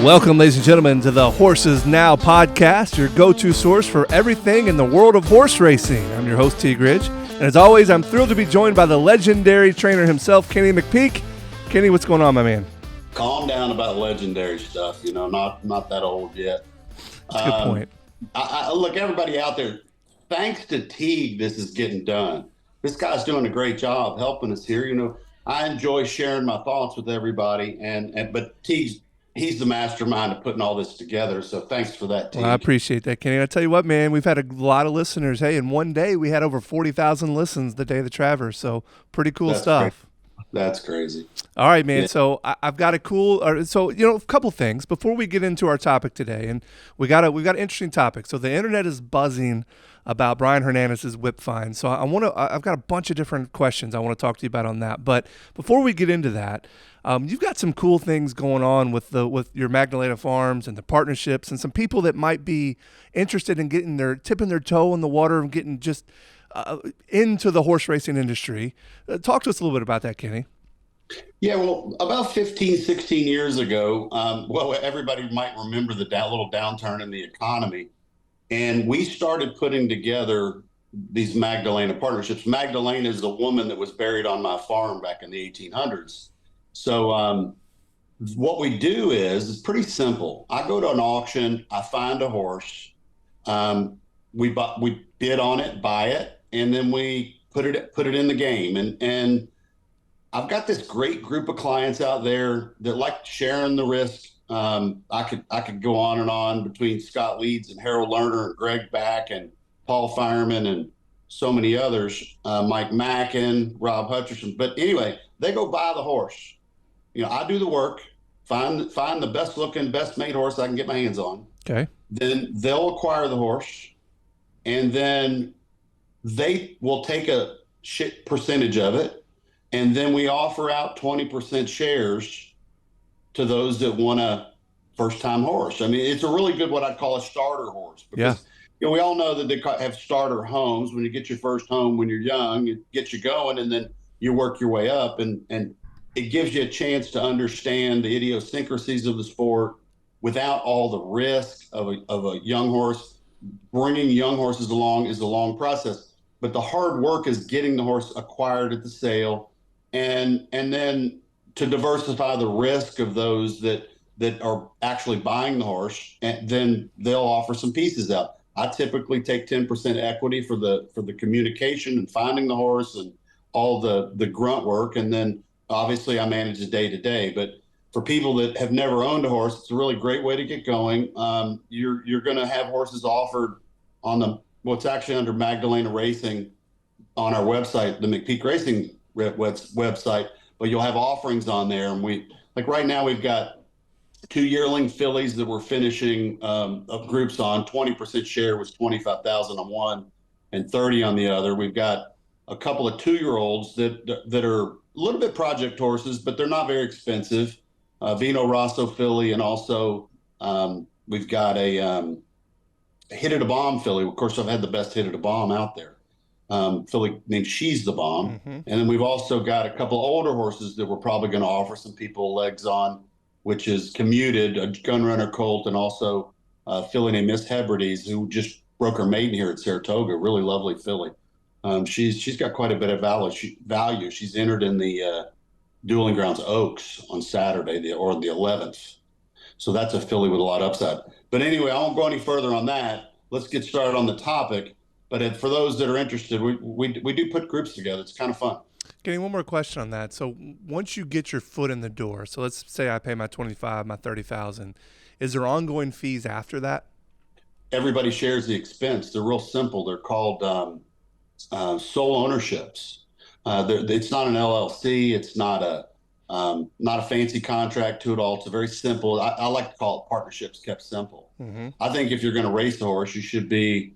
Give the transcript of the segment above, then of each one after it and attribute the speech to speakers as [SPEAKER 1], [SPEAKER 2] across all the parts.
[SPEAKER 1] Welcome, ladies and gentlemen, to the Horses Now podcast, your go-to source for everything in the world of horse racing. I'm your host, T. Gridge, and as always, I'm thrilled to be joined by the legendary trainer himself, Kenny McPeek. Kenny, what's going on, my man?
[SPEAKER 2] Calm down about legendary stuff, not that old yet.
[SPEAKER 1] That's a good point.
[SPEAKER 2] Look, everybody out there, thanks to Teague, this is getting done. This guy's doing a great job helping us here. I enjoy sharing my thoughts with everybody, but Teague's he's the mastermind of putting all this together. So thanks for that, Teague.
[SPEAKER 1] Well, I appreciate that, Kenny. I tell you what, man, we've had a lot of listeners. Hey, in one day we had over 40,000 listens the day of the Travers. So pretty cool stuff.
[SPEAKER 2] That's crazy.
[SPEAKER 1] All right, man. Yeah. So I've got a couple things before we get into our topic today, and we've got an interesting topic. So the internet is buzzing about Brian Hernandez's whip fine. So I've got a bunch of different questions I want to talk to you about on that. But before we get into that, you've got some cool things going on with your Magdalen farms and the partnerships, and some people that might be interested in tipping their toe in the water and getting just into the horse racing industry. Talk to us a little bit about that, Kenny.
[SPEAKER 2] Yeah, well, about 15, 16 years ago, everybody might remember the little downturn in the economy. And we started putting together these Magdalena partnerships. Magdalena is the woman that was buried on my farm back in the 1800s. So what we do is pretty simple. I go to an auction, I find a horse, we bid on it, buy it, and then we put it in the game. And I've got this great group of clients out there that like sharing the risk. I could go on and on between Scott Leeds and Harold Lerner and Greg Back and Paul Fireman and so many others, Mike Mackin, Rob Hutcherson. But anyway, they go buy the horse. I do the work, find the best looking, best made horse I can get my hands on. Okay. Then they'll acquire the horse, and then they will take a percentage of it, and then we offer out 20% shares to those that want a first-time horse. I mean, it's a really good, what I'd call a starter horse. Because, we all know that they have starter homes. When you get your first home when you're young, it gets you going, and then you work your way up, and it gives you a chance to understand the idiosyncrasies of the sport without all the risk of a young horse. Bringing young horses along is a long process, but the hard work is getting the horse acquired at the sale, and then to diversify the risk of those that are actually buying the horse, and then they'll offer some pieces out. I typically take 10% equity for the communication and finding the horse and all the grunt work, and then obviously I manage the day-to-day. But for people that have never owned a horse, it's a really great way to get going. You're going to have horses offered on what's actually under Magdalena Racing on our website, the McPeek Racing website, but you'll have offerings on there. And right now we've got 2 yearling fillies that we're finishing groups on. 20% share was $25,000 on one and 30 on the other. We've got a couple of 2-year-olds that are a little bit project horses, but they're not very expensive. Vino Rosso filly, and also we've got a Hit It a Bomb filly. Of course, I've had the best Hit It a Bomb out there. Filly named She's the Bomb. Mm-hmm. And then we've also got a couple older horses that we're probably going to offer some people legs on, which is Commuted, a Gunrunner colt, and also a filly named Miss Hebrides, who just broke her maiden here at Saratoga. Really lovely filly. She's got quite a bit of value. She's entered in the Dueling Grounds Oaks on Saturday, the 11th. So that's a filly with a lot of upside. But anyway, I won't go any further on that. Let's get started on the topic. But for those that are interested, we do put groups together. It's kind of fun.
[SPEAKER 1] Kenny, one more question on that. So once you get your foot in the door, so let's say I pay my $25,000, my $30,000, is there ongoing fees after that?
[SPEAKER 2] Everybody shares the expense. They're real simple. They're called sole ownerships. It's not an LLC. It's not a fancy contract to it all. It's a very simple. I like to call it partnerships kept simple. Mm-hmm. I think if you're going to race a horse, you should be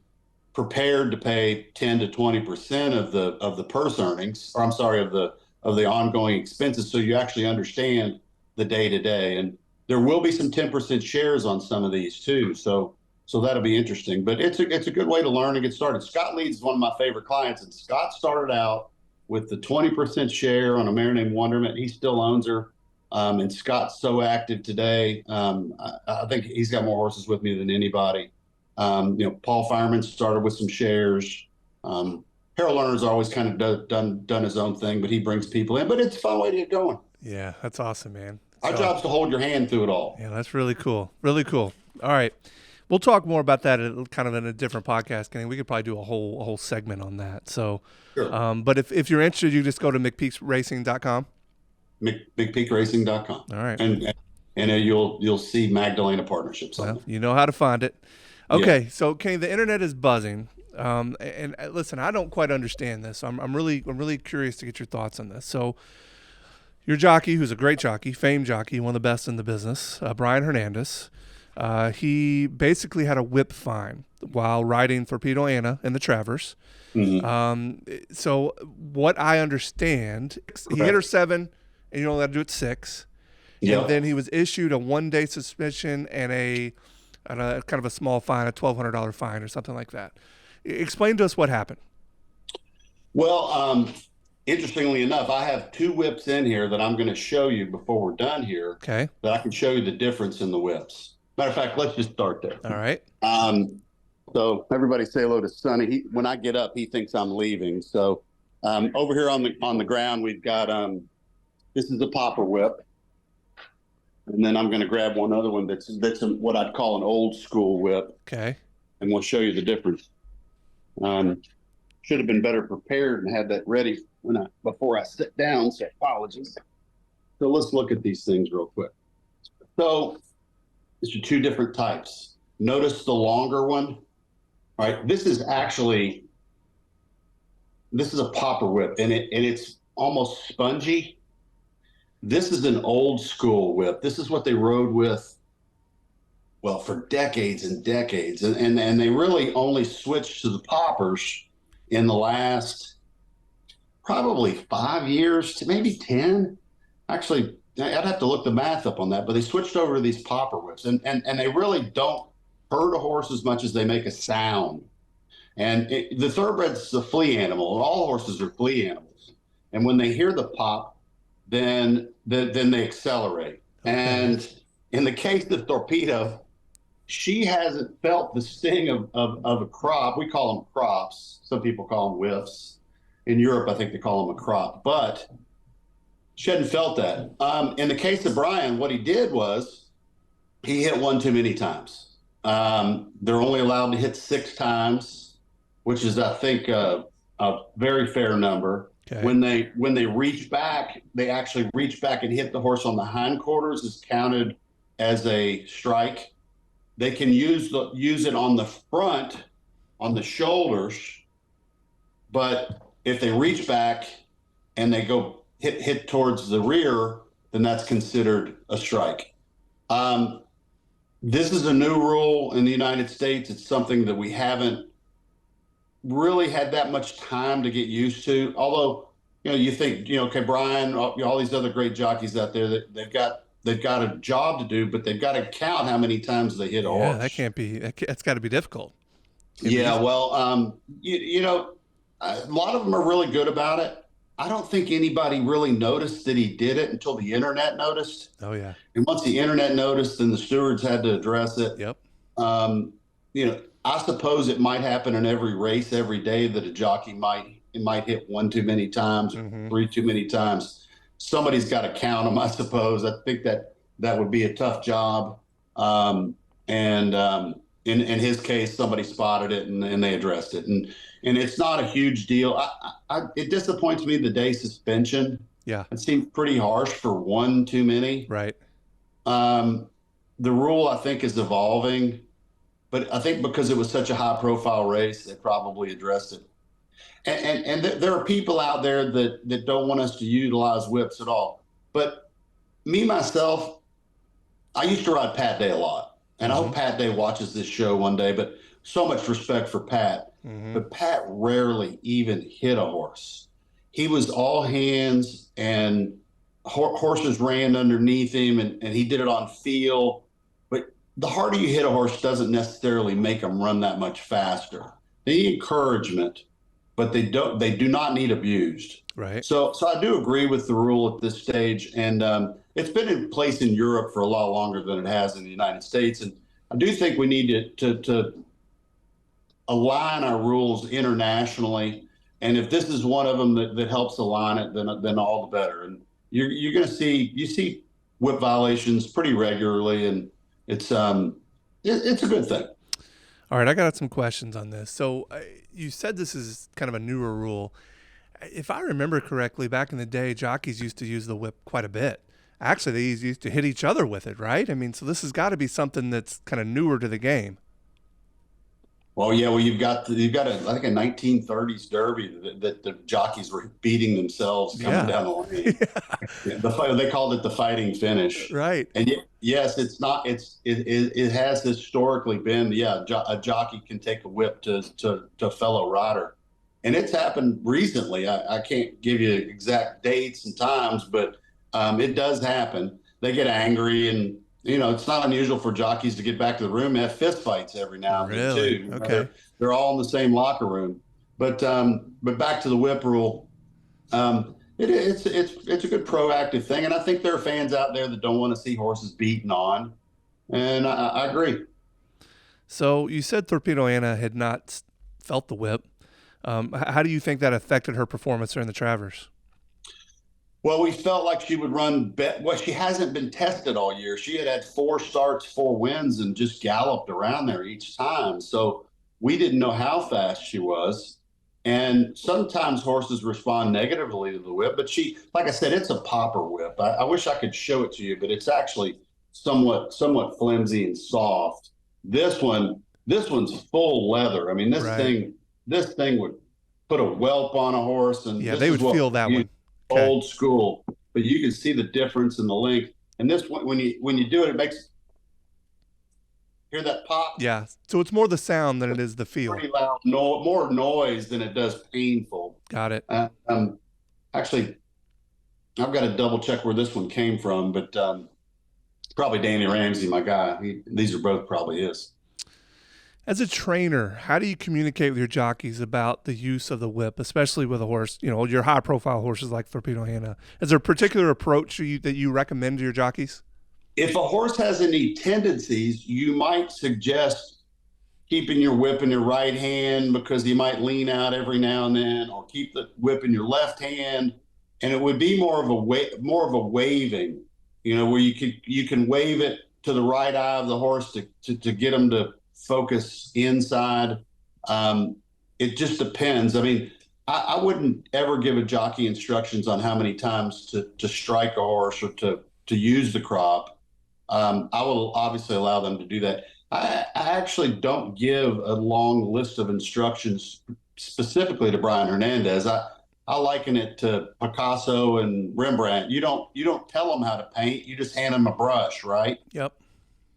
[SPEAKER 2] prepared to pay 10 to 20% of the purse earnings, or I'm sorry, of the ongoing expenses, so you actually understand the day-to-day. And there will be some 10% shares on some of these too. So that'll be interesting. But it's a good way to learn and get started. Scott Leeds is one of my favorite clients, and Scott started out with the 20% share on a mare named Wonderment. He still owns her. And Scott's so active today. I think he's got more horses with me than anybody. Paul Fireman started with some shares. Harold Lerner's always kind of done his own thing, but he brings people in. But it's a fun way to get going.
[SPEAKER 1] Yeah, that's awesome, man.
[SPEAKER 2] Our job's to hold your hand through it all.
[SPEAKER 1] Yeah, that's really cool. Really cool. All right. We'll talk more about that kind of in a different podcast, Kenny. We could probably do a whole segment on that. So,
[SPEAKER 2] sure.
[SPEAKER 1] But if you're interested, you just go to McPeaksRacing.com.
[SPEAKER 2] McPeakRacing.com.
[SPEAKER 1] All right.
[SPEAKER 2] And you'll see Magdalena partnerships on there.
[SPEAKER 1] You know how to find it. Okay, yeah. So Kenny, the internet is buzzing. And listen, I don't quite understand this. So I'm really curious to get your thoughts on this. So your jockey, who's a great jockey, famed jockey, one of the best in the business, Brian Hernandez. He basically had a whip fine while riding Thorpedo Anna in the Travers. Mm-hmm. So what I understand, he hit her 7, and you only had to do it 6. Yep. And then he was issued a 1-day suspension and a kind of a small fine, a $1,200 fine or something like that. Explain to us what happened.
[SPEAKER 2] Well, interestingly enough, I have 2 whips in here that I'm going to show you before we're done here.
[SPEAKER 1] Okay.
[SPEAKER 2] That I can show you the difference in the whips. Matter of fact, let's just start there.
[SPEAKER 1] All right.
[SPEAKER 2] So everybody say hello to Sonny. When I get up, he thinks I'm leaving. So over here on the ground, we've got this is a popper whip, and then I'm going to grab one other one that's what I'd call an old school whip.
[SPEAKER 1] Okay.
[SPEAKER 2] And we'll show you the difference. Should have been better prepared and had that ready before I sit down. So apologies. So let's look at these things real quick. So these are 2 different types. Notice the longer one. All right, this is a popper whip, and it's almost spongy. This is an old school whip. This is what they rode with, well, for decades and decades, and they really only switched to the poppers in the last probably 5 years to maybe 10. Actually, I'd have to look the math up on that, but they switched over to these popper whips, and they really don't hurt a horse as much as they make a sound. And the thoroughbred's a flea animal, and all horses are flea animals. And when they hear the pop, then they accelerate. Okay. And in the case of Thorpedo, she hasn't felt the sting of a crop. We call them crops. Some people call them whiffs. In Europe, I think they call them a crop. But she hadn't felt that. In the case of Brian, what he did was he hit one too many times. They're only allowed to hit 6 times, which is, I think, a very fair number. Okay. When they reach back, they actually reach back and hit the horse on the hindquarters is counted as a strike. They can use it on the front, on the shoulders, but if they reach back and they go hit towards the rear, then that's considered a strike. This is a new rule in the United States. It's something that we haven't really had that much time to get used to. Although, you think, okay, Brian, all these other great jockeys out there, that they've got a job to do, but they've got to count how many times they hit a horse.
[SPEAKER 1] That's got to be difficult.
[SPEAKER 2] Well, a lot of them are really good about it. I don't think anybody really noticed that he did it until the internet noticed.
[SPEAKER 1] Oh, yeah.
[SPEAKER 2] And once the internet noticed, then the stewards had to address it.
[SPEAKER 1] Yep.
[SPEAKER 2] I suppose it might happen in every race every day that a jockey might hit 1 too many times or mm-hmm. 3 too many times. Somebody's got to count them, I suppose. I think that would be a tough job. In his case, somebody spotted it and they addressed it. And it's not a huge deal. It disappoints me the day suspension.
[SPEAKER 1] Yeah.
[SPEAKER 2] It seems pretty harsh for 1 too many.
[SPEAKER 1] Right.
[SPEAKER 2] The rule, I think, is evolving. But I think because it was such a high-profile race, they probably addressed it. And there are people out there that don't want us to utilize whips at all. But me, myself, I used to ride Pat Day a lot. And mm-hmm. I hope Pat Day watches this show one day, but so much respect for Pat. Mm-hmm. But Pat rarely even hit a horse. He was all hands, and horses ran underneath him, and he did it on feel. But the harder you hit a horse doesn't necessarily make them run that much faster. The encouragement but they do not need abused.
[SPEAKER 1] Right.
[SPEAKER 2] So I do agree with the rule at this stage, and it's been in place in Europe for a lot longer than it has in the United States. And I do think we need to align our rules internationally. And if this is one of them that helps align it, then all the better. And you're going to see whip violations pretty regularly, and it's a good thing.
[SPEAKER 1] All right, I got some questions on this. So you said this is kind of a newer rule. If I remember correctly, back in the day, jockeys used to use the whip quite a bit. Actually, they used to hit each other with it, right? I mean, so this has got to be something that's kind of newer to the game.
[SPEAKER 2] Well, yeah, well, you've got I think a 1930s Derby that the jockeys were beating themselves coming down the lane. They called it the fighting finish.
[SPEAKER 1] Right.
[SPEAKER 2] And yes, it's not. It has historically been. Yeah, a jockey can take a whip to a fellow rider, and it's happened recently. I can't give you exact dates and times, but it does happen. They get angry, and it's not unusual for jockeys to get back to the room and have fist fights every now and then too.
[SPEAKER 1] Okay.
[SPEAKER 2] They're all in the same locker room. But back to the whip rule. It's a good proactive thing, and I think there are fans out there that don't want to see horses beaten on, and I agree.
[SPEAKER 1] So you said Thorpedo Anna had not felt the whip. How do you think that affected her performance during the Travers?
[SPEAKER 2] Well, we felt like she would run. Well, she hasn't been tested all year. She had 4 starts, 4 wins, and just galloped around there each time. So we didn't know how fast she was. And sometimes horses respond negatively to the whip. But she, like I said, it's a popper whip. I wish I could show it to you, but it's actually somewhat flimsy and soft. This one's full leather. I mean, this thing would put a whelp on a horse, and
[SPEAKER 1] they would feel that one.
[SPEAKER 2] Okay. Old school, but you can see the difference in the length. And this one, when you do it, it makes hear that pop.
[SPEAKER 1] Yeah, so it's more the sound than it is the feel.
[SPEAKER 2] Pretty loud, more noise than it does painful.
[SPEAKER 1] Got it.
[SPEAKER 2] Actually, I've got to double check where this one came from, but probably Danny Ramsey, my guy. These are both probably his.
[SPEAKER 1] As a trainer, how do you communicate with your jockeys about the use of the whip, especially with a horse, your high-profile horses like Thorpedo Anna? Is there a particular approach that you recommend to your jockeys?
[SPEAKER 2] If a horse has any tendencies, you might suggest keeping your whip in your right hand because he might lean out every now and then, or keep the whip in your left hand, and it would be more of a waving, where you can wave it to the right eye of the horse to get him to focus inside. It just depends. I mean, I wouldn't ever give a jockey instructions on how many times to strike a horse or to use the crop. I will obviously allow them to do that. I actually don't give a long list of instructions specifically to Brian Hernandez. I liken it to Picasso and Rembrandt. You don't tell them how to paint. You just hand them a brush, right?
[SPEAKER 1] Yep.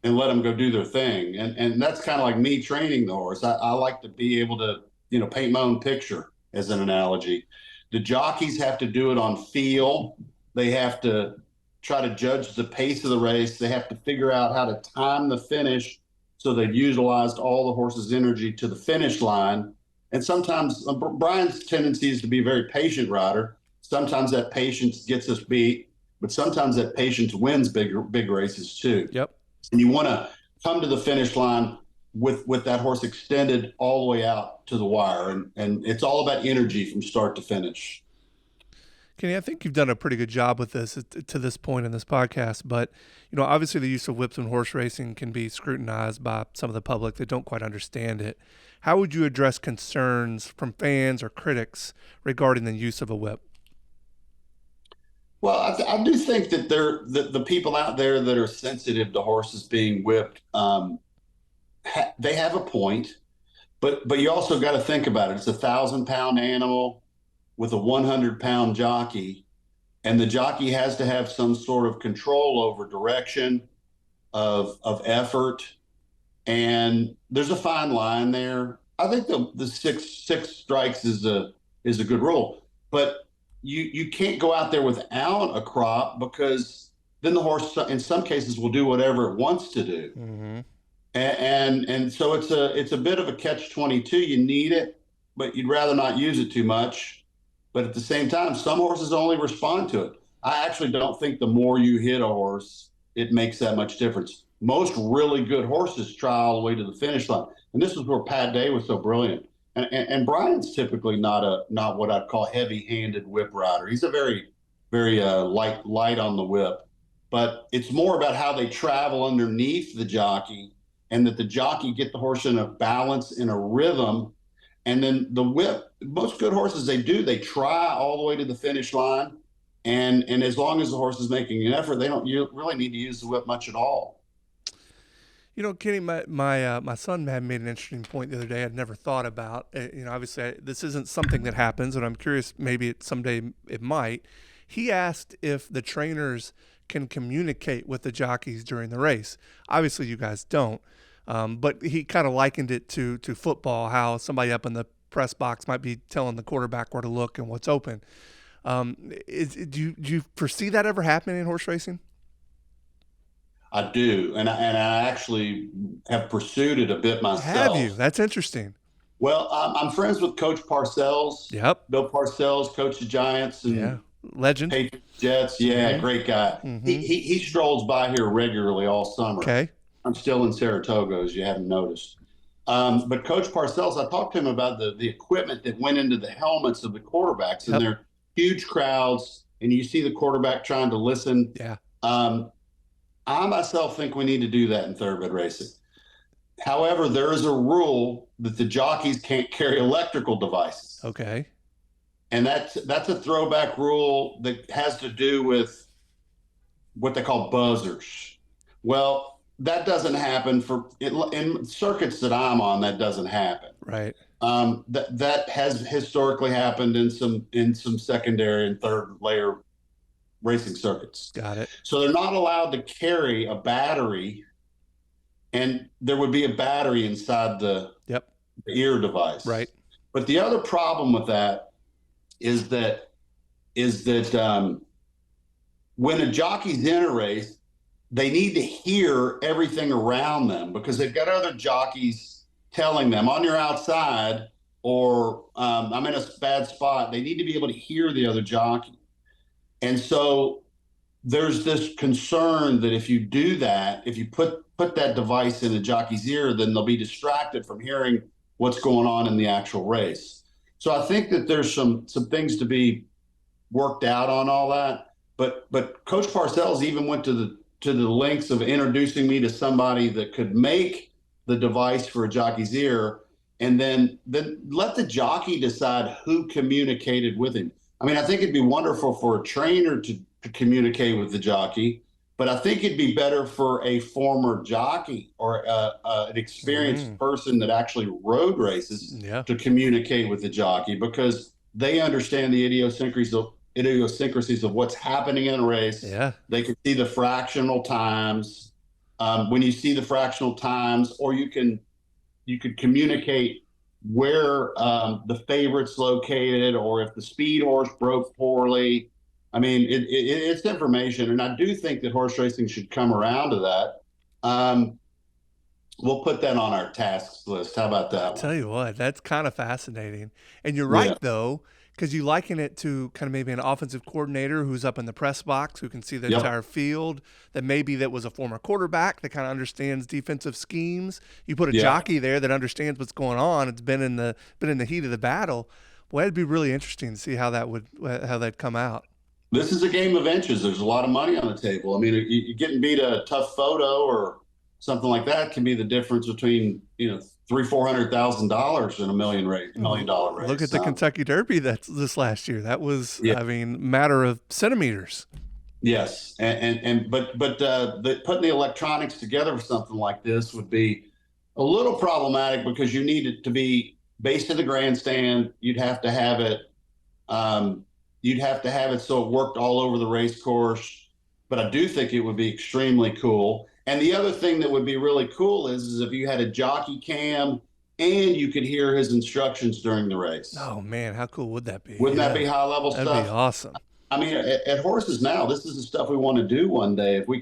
[SPEAKER 2] And let them go do their thing. And that's kind of like me training the horse. I like to be able to, paint my own picture as an analogy. The jockeys have to do it on feel. They have to try to judge the pace of the race. They have to figure out how to time the finish so they've utilized all the horse's energy to the finish line. And sometimes Brian's tendency is to be a very patient rider. Sometimes that patience gets us beat, but sometimes that patience wins big races too.
[SPEAKER 1] Yep.
[SPEAKER 2] And you want to come to the finish line with that horse extended all the way out to the wire. And it's all about energy from start to finish.
[SPEAKER 1] Kenny, I think you've done a pretty good job with this to this point in this podcast. But, obviously the use of whips in horse racing can be scrutinized by some of the public that don't quite understand it. How would you address concerns from fans or critics regarding the use of a whip?
[SPEAKER 2] Well, I do think that the people out there that are sensitive to horses being whipped, they have a point, but you also got to think about it. It's a 1,000-pound animal with a 100-pound jockey, and the jockey has to have some sort of control over direction, of effort, and there's a fine line there. I think the six strikes is a good rule, but you can't go out there without a crop because then the horse in some cases will do whatever it wants to do.
[SPEAKER 1] Mm-hmm.
[SPEAKER 2] And so it's a bit of a catch-22. You need it, but you'd rather not use it too much. But at the same time, some horses only respond to it. I actually don't think the more you hit a horse, it makes that much difference. Most really good horses try all the way to the finish line. And this is where Pat Day was so brilliant. And Brian's typically not what I'd call heavy-handed whip rider. He's a very light on the whip. But it's more about how they travel underneath the jockey, and that the jockey get the horse in a balance, in a rhythm. And then the whip, most good horses, they try all the way to the finish line. And as long as the horse is making an effort, you really need to use the whip much at all.
[SPEAKER 1] Kenny, my son had made an interesting point the other day I'd never thought about. Obviously this isn't something that happens, and I'm curious, maybe someday it might. He asked if the trainers can communicate with the jockeys during the race. Obviously, you guys don't, but he kind of likened it to football, how somebody up in the press box might be telling the quarterback where to look and what's open. Do you foresee that ever happening in horse racing?
[SPEAKER 2] I do, and I actually have pursued it a bit myself.
[SPEAKER 1] Have you? That's interesting.
[SPEAKER 2] Well, I'm friends with Coach Parcells.
[SPEAKER 1] Yep.
[SPEAKER 2] Bill Parcells, coach the Giants and
[SPEAKER 1] legend.
[SPEAKER 2] Patriots, Jets. Yeah,
[SPEAKER 1] Mm-hmm.
[SPEAKER 2] great guy. Mm-hmm. He strolls by here regularly all summer.
[SPEAKER 1] Okay.
[SPEAKER 2] I'm still in Saratoga, as you haven't noticed. But Coach Parcells, I talked to him about the equipment that went into the helmets of the quarterbacks, and they're huge crowds, and you see the quarterback trying to listen.
[SPEAKER 1] Yeah.
[SPEAKER 2] I myself think we need to do that in thoroughbred racing. However, there is a rule that the jockeys can't carry electrical devices.
[SPEAKER 1] Okay.
[SPEAKER 2] And that's a throwback rule that has to do with what they call buzzers. Well, that doesn't happen in circuits that I'm on. That doesn't happen.
[SPEAKER 1] Right.
[SPEAKER 2] That has historically happened in some secondary and third layer racing circuits.
[SPEAKER 1] Got it.
[SPEAKER 2] So they're not allowed to carry a battery, and there would be a battery inside the ear device.
[SPEAKER 1] Right.
[SPEAKER 2] But the other problem with that is that when a jockey's in a race, they need to hear everything around them, because they've got other jockeys telling them on your outside, or I'm in a bad spot. They need to be able to hear the other jockey. And so there's this concern that if you do that, if you put that device in the jockey's ear, then they'll be distracted from hearing what's going on in the actual race. So I think that there's some things to be worked out on all that. But Coach Parcells even went to the lengths of introducing me to somebody that could make the device for a jockey's ear, and then let the jockey decide who communicated with him. I mean, I think it'd be wonderful for a trainer to communicate with the jockey, but I think it'd be better for a former jockey or an experienced person that actually rode races to communicate with the jockey, because they understand the idiosyncrasies of what's happening in a race.
[SPEAKER 1] Yeah.
[SPEAKER 2] They can see the fractional times. When you see the fractional times, or you could communicate where the favorite's located, or if the speed horse broke poorly. I mean, it's information, and I do think that horse racing should come around to that. We'll put that on our tasks list. How about that?
[SPEAKER 1] Tell you what, that's kind of fascinating. And you're right, though, because you liken it to kind of maybe an offensive coordinator who's up in the press box, who can see the entire field, that was a former quarterback that kind of understands defensive schemes. You put a jockey there that understands what's going on. It's been in the heat of the battle. Well, it'd be really interesting to see how that'd come out.
[SPEAKER 2] This is a game of inches. There's a lot of money on the table. I mean, you getting beat a tough photo or something like that can be the difference between $300,000-$400,000 in $1 million race.
[SPEAKER 1] Look at the Kentucky Derby that's this last year. That was, I mean, matter of centimeters.
[SPEAKER 2] Yes, but putting the electronics together for something like this would be a little problematic, because you need it to be based in the grandstand. You'd have to have it. So it worked all over the race course. But I do think it would be extremely cool. And the other thing that would be really cool is if you had a jockey cam and you could hear his instructions during the race.
[SPEAKER 1] Oh man, how cool would that be?
[SPEAKER 2] Wouldn't that be high level stuff?
[SPEAKER 1] That'd be awesome.
[SPEAKER 2] I mean, at horses now, this is the stuff we want to do one day. If we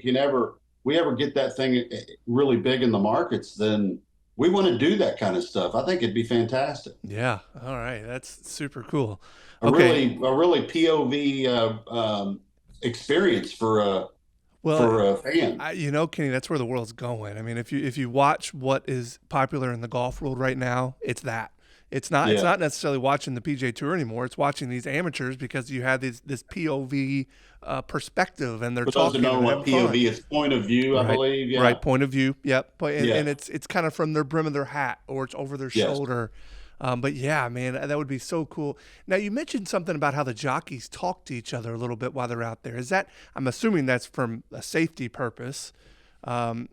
[SPEAKER 2] ever get that thing really big in the markets, then we want to do that kind of stuff. I think it'd be fantastic.
[SPEAKER 1] Yeah. All right. That's super cool.
[SPEAKER 2] A
[SPEAKER 1] Okay.
[SPEAKER 2] really POV experience
[SPEAKER 1] Well,
[SPEAKER 2] for a fan.
[SPEAKER 1] Kenny, that's where the world's going. I mean, if you watch what is popular in the golf world right now, it's that. It's
[SPEAKER 2] Yeah.
[SPEAKER 1] not necessarily watching the PJ Tour anymore. It's watching these amateurs because you have this POV perspective, and they're
[SPEAKER 2] For those who
[SPEAKER 1] talking
[SPEAKER 2] know
[SPEAKER 1] and they're
[SPEAKER 2] what
[SPEAKER 1] having fun.
[SPEAKER 2] POV is, point of view, I
[SPEAKER 1] Right.
[SPEAKER 2] believe. Yeah.
[SPEAKER 1] Right. Point of view. Yep.
[SPEAKER 2] Yeah.
[SPEAKER 1] And it's kind of from their brim of their hat, or it's over their
[SPEAKER 2] Yes.
[SPEAKER 1] shoulder. But yeah, man, that would be so cool. Now you mentioned something about how the jockeys talk to each other a little bit while they're out there. Is that? I'm assuming that's from a safety purpose, or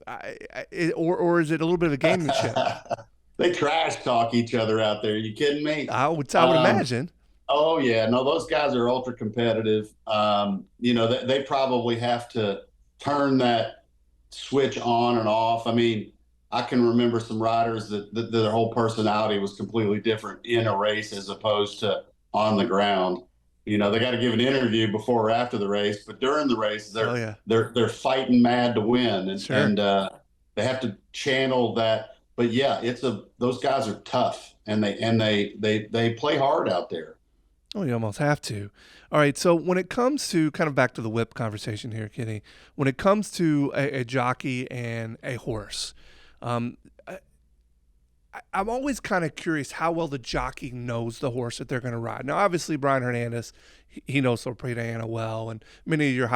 [SPEAKER 1] is it a little bit of a gamemanship?
[SPEAKER 2] They trash talk each other out there. You kidding me?
[SPEAKER 1] I would imagine.
[SPEAKER 2] Oh yeah, no, those guys are ultra competitive. They probably have to turn that switch on and off. I mean, I can remember some riders that their whole personality was completely different in a race as opposed to on the ground. They got to give an interview before or after the race, but during the race,
[SPEAKER 1] Oh
[SPEAKER 2] they're
[SPEAKER 1] yeah,
[SPEAKER 2] they're fighting mad to win, and
[SPEAKER 1] sure.
[SPEAKER 2] they have to channel that. But yeah, those guys are tough, and they play hard out there.
[SPEAKER 1] Oh, you almost have to. All right. So when it comes to kind of back to the whip conversation here, Kenny, when it comes to a jockey and a horse, um, I'm always kind of curious how well the jockey knows the horse that they're going to ride. Now, obviously, Brian Hernandez, he knows Thorpedo Anna well, and many of your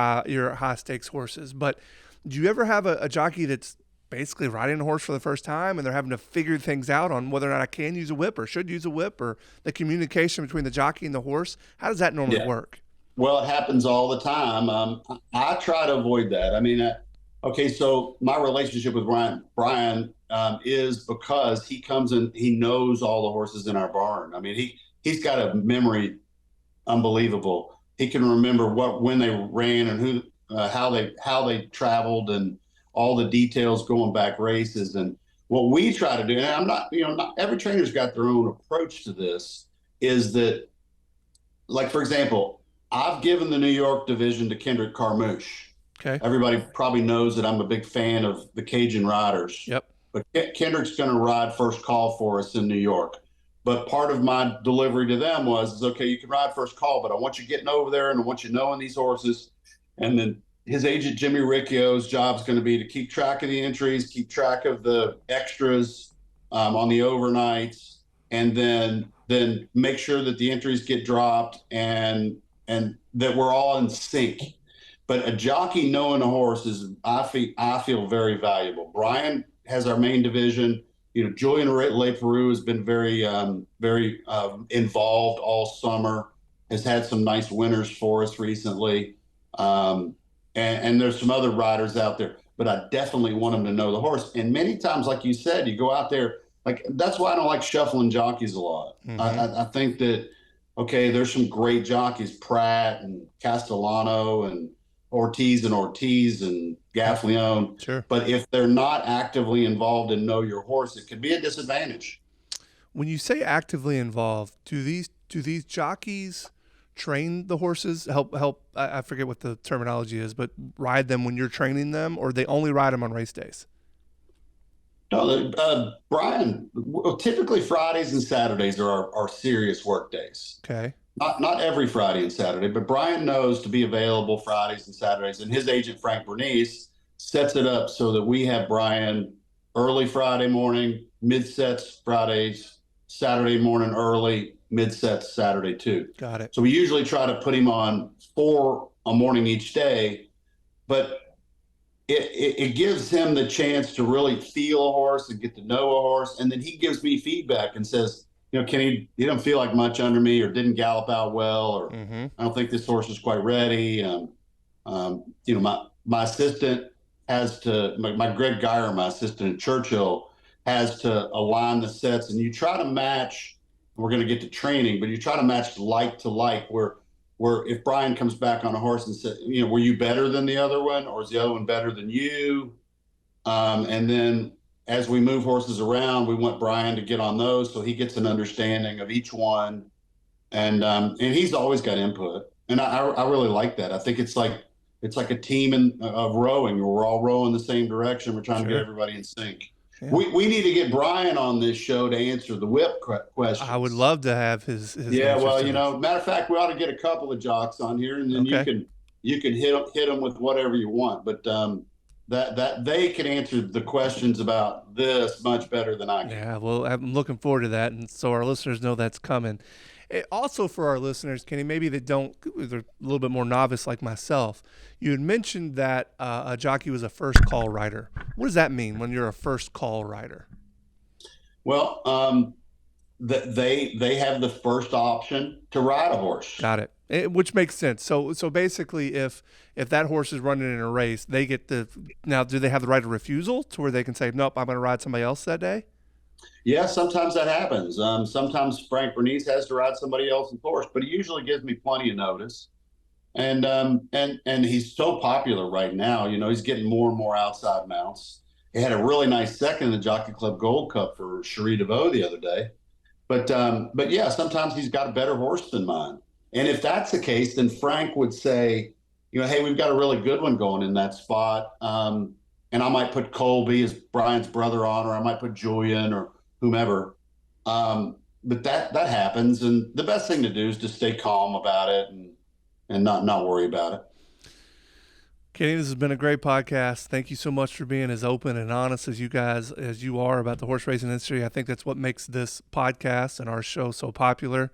[SPEAKER 1] high stakes horses. But do you ever have a jockey that's basically riding a horse for the first time, and they're having to figure things out on whether or not I can use a whip or should use a whip, or the communication between the jockey and the horse? How does that normally
[SPEAKER 2] Yeah.
[SPEAKER 1] work?
[SPEAKER 2] Well, it happens all the time. I try to avoid that. I mean, okay, so my relationship with Brian is because he comes in, he knows all the horses in our barn. I mean, he's got a memory unbelievable. He can remember when they ran and how they traveled and all the details going back races. And what we try to do, and I'm not, not every trainer's got their own approach to this, is that, like, for example, I've given the New York division to Kendrick Carmouche.
[SPEAKER 1] Okay.
[SPEAKER 2] Everybody probably knows that I'm a big fan of the Cajun riders.
[SPEAKER 1] Yep.
[SPEAKER 2] But Kendrick's going to ride first call for us in New York. But part of my delivery to them was, okay, you can ride first call, but I want you getting over there and I want you knowing these horses. And then his agent, Jimmy Riccio's job is going to be to keep track of the entries, keep track of the extras on the overnights, and then make sure that the entries get dropped and that we're all in sync. But a jockey knowing a horse is, I feel very valuable. Brian has our main division. Julian Leperoux has been very involved all summer. Has had some nice winners for us recently, and there's some other riders out there. But I definitely want them to know the horse. And many times, like you said, you go out there. Like, that's why I don't like shuffling jockeys a lot.
[SPEAKER 1] Mm-hmm.
[SPEAKER 2] I think that, okay, there's some great jockeys, Pratt and Castellano and Ortiz and Gaffleone.
[SPEAKER 1] Sure.
[SPEAKER 2] But if they're not actively involved in know your horse, it could be a disadvantage.
[SPEAKER 1] When you say actively involved, do these jockeys train the horses? Help? I forget what the terminology is, but ride them when you're training them, or they only ride them on race days?
[SPEAKER 2] No, Brian. Typically Fridays and Saturdays are our serious work days.
[SPEAKER 1] Okay.
[SPEAKER 2] Not every Friday and Saturday, but Brian knows to be available Fridays and Saturdays, and his agent Frank Bernice sets it up so that we have Brian early Friday morning, mid sets Fridays, Saturday morning early, mid sets Saturday too.
[SPEAKER 1] Got it.
[SPEAKER 2] So we usually try to put him on 4 a morning each day, but it gives him the chance to really feel a horse and get to know a horse, and then he gives me feedback and says, Kenny, he doesn't feel like much under me, or didn't gallop out well, or I don't think this horse is quite ready. My assistant has to, my Greg Geyer, my assistant at Churchill, has to align the sets, and you try to match. We're going to get to training, but you try to match like to like. Where if Brian comes back on a horse and says, were you better than the other one, or is the other one better than you? And then, as we move horses around, we want Brian to get on those so he gets an understanding of each one, and he's always got input, and I really like that. I think it's like a team of rowing, where we're all rowing the same direction. We're trying to get everybody in sync.
[SPEAKER 1] Yeah.
[SPEAKER 2] We need to get Brian on this show to answer the whip questions.
[SPEAKER 1] I would love to have his
[SPEAKER 2] Yeah, well,
[SPEAKER 1] answers to this.
[SPEAKER 2] matter of fact, we ought to get a couple of jocks on here, and then
[SPEAKER 1] Okay.
[SPEAKER 2] you can hit them with whatever you want. But that they can answer the questions about this much better than I can.
[SPEAKER 1] Yeah, well, I'm looking forward to that, and so our listeners know that's coming. Also, for our listeners, Kenny, maybe they're a little bit more novice like myself. You had mentioned that a jockey was a first call rider. What does that mean when you're a first call rider?
[SPEAKER 2] Well, they have the first option to ride a horse.
[SPEAKER 1] Got it. Which makes sense. So basically, if that horse is running in a race, they get now. Do they have the right of refusal to where they can say, nope, I'm going to ride somebody else that day?
[SPEAKER 2] Yeah, sometimes that happens. Sometimes Frank Bernice has to ride somebody else's horse, but he usually gives me plenty of notice. And he's so popular right now. He's getting more and more outside mounts. He had a really nice second in the Jockey Club Gold Cup for Cherie DeVoe the other day. But yeah, sometimes he's got a better horse than mine. And if that's the case, then Frank would say, hey, we've got a really good one going in that spot. And I might put Colby as Brian's brother on, or I might put Julian or whomever. But that happens. And the best thing to do is to stay calm about it and not worry about it.
[SPEAKER 1] Kenny, this has been a great podcast. Thank you so much for being as open and honest as you are about the horse racing industry. I think that's what makes this podcast and our show so popular.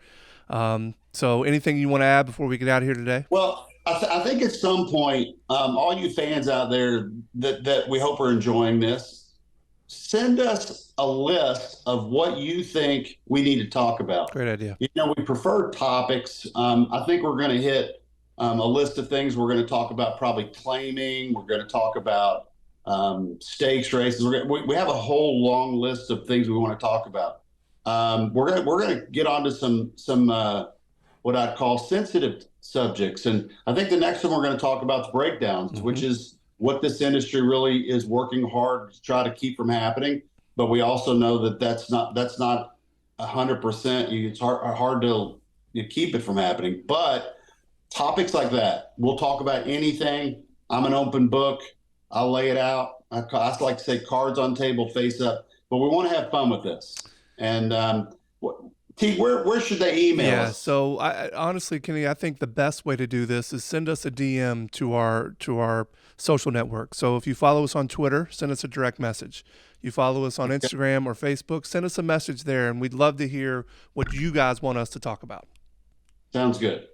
[SPEAKER 1] So anything you want to add before we get out of here today?
[SPEAKER 2] Well, I think at some point, all you fans out there that we hope are enjoying this, send us a list of what you think we need to talk about.
[SPEAKER 1] Great idea.
[SPEAKER 2] We prefer topics. I think we're going to hit a list of things. We're going to talk about probably claiming. We're going to talk about stakes races. We have a whole long list of things we want to talk about. We're going to get onto some what I'd call sensitive subjects, and I think the next one we're going to talk about is breakdowns, which is what this industry really is working hard to try to keep from happening. But we also know that that's not 100%. It's hard to keep it from happening. But topics like that, we'll talk about anything. I'm an open book. I'll lay it out. I like to say cards on table, face up. But we want to have fun with this. And T, where should they email us?
[SPEAKER 1] Yeah, so honestly, Kenny, I think the best way to do this is send us a DM to our social network. So if you follow us on Twitter, send us a direct message. You follow us on Instagram or Facebook, send us a message there, and we'd love to hear what you guys want us to talk about.
[SPEAKER 2] Sounds good.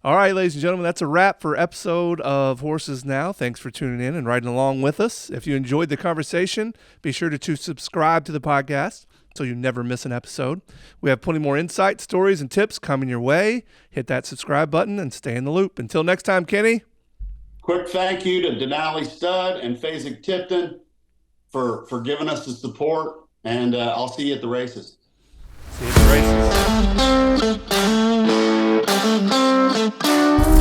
[SPEAKER 1] All right, ladies and gentlemen, that's a wrap for episode of Horses Now. Thanks for tuning in and riding along with us. If you enjoyed the conversation, be sure to subscribe to the podcast so you never miss an episode. We have plenty more insights, stories, and tips coming your way. Hit that subscribe button and stay in the loop. Until next time, Kenny.
[SPEAKER 2] Quick thank you to Denali Stud and Fasig Tipton for giving us the support, and I'll see you at the races.
[SPEAKER 1] See you at the races.